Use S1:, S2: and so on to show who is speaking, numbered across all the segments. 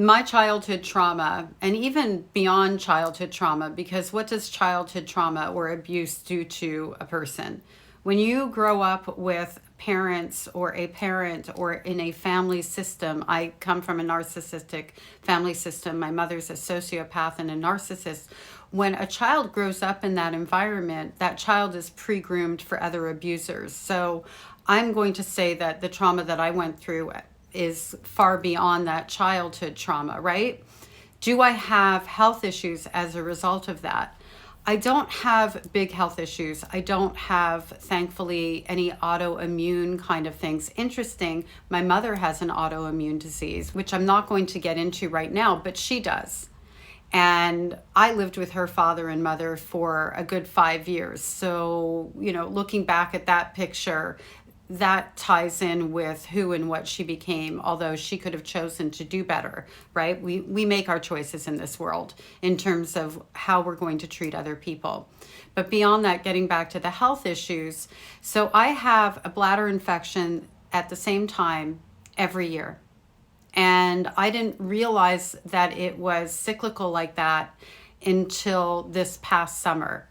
S1: My childhood trauma, and even beyond childhood trauma, because what does childhood trauma or abuse do to a person? When you grow up with parents or a parent or in a family system, I come from a narcissistic family system. My mother's a sociopath and a narcissist. When a child grows up in that environment, that child is pre-groomed for other abusers. So I'm going to say that the trauma that I went through is far beyond that childhood trauma, right? Do I have health issues as a result of that? I don't have big health issues. I don't have, thankfully, any autoimmune kind of things. Interesting, my mother has an autoimmune disease, which I'm not going to get into right now, but she does. And I lived with her father and mother for a good 5 years. So, looking back at that picture, that ties in with who and what she became, although she could have chosen to do better, right? We make our choices in this world in terms of how we're going to treat other people. But beyond that, getting back to the health issues, so I have a bladder infection at the same time every year. And I didn't realize that it was cyclical like that until this past summer.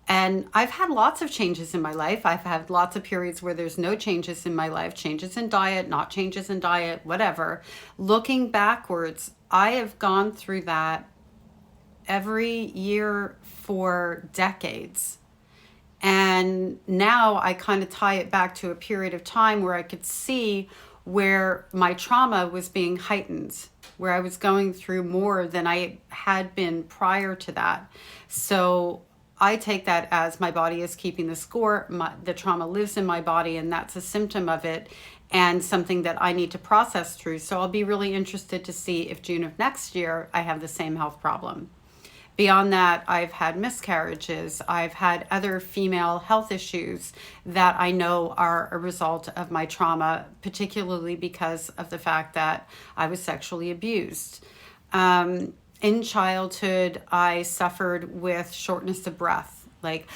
S1: And I've had lots of changes in my life. I've had lots of periods where there's no changes in my life, changes in diet, not changes in diet, whatever. Looking backwards, I have gone through that every year for decades. And now I kind of tie it back to a period of time where I could see where my trauma was being heightened, where I was going through more than I had been prior to that. So I take that as my body is keeping the score. The trauma lives in my body, and that's a symptom of it and something that I need to process through. So I'll be really interested to see if June of next year I have the same health problem. Beyond that, I've had miscarriages. I've had other female health issues that I know are a result of my trauma, particularly because of the fact that I was sexually abused. In childhood, I suffered with shortness of breath, like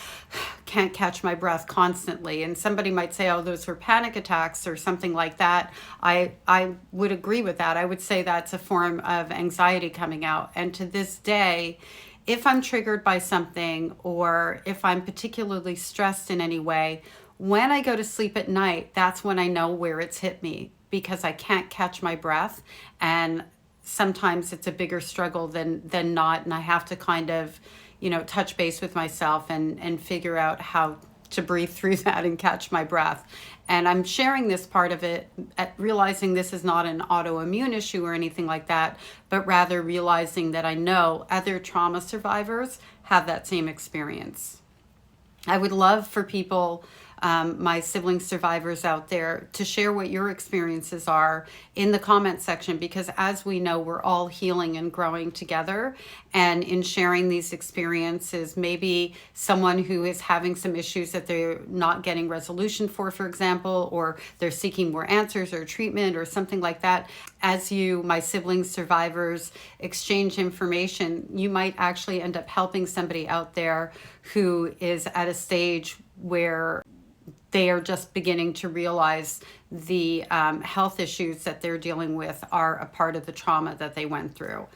S1: can't catch my breath constantly. And somebody might say, oh, those were panic attacks or something like that. I would agree with that. I would say that's a form of anxiety coming out. And to this day, if I'm triggered by something or if I'm particularly stressed in any way, when I go to sleep at night, that's when I know where it's hit me because I can't catch my breath. And sometimes it's a bigger struggle than not, and I have to kind of, touch base with myself and figure out how to breathe through that and catch my breath. And I'm sharing this part of it, realizing this is not an autoimmune issue or anything like that, but rather realizing that I know other trauma survivors have that same experience. I would love for people, my sibling survivors out there, to share what your experiences are in the comment section, because as we know, we're all healing and growing together. And in sharing these experiences, maybe someone who is having some issues that they're not getting resolution for example, or they're seeking more answers or treatment or something like that. As you, my sibling survivors, exchange information, you might actually end up helping somebody out there who is at a stage where they are just beginning to realize the health issues that they're dealing with are a part of the trauma that they went through.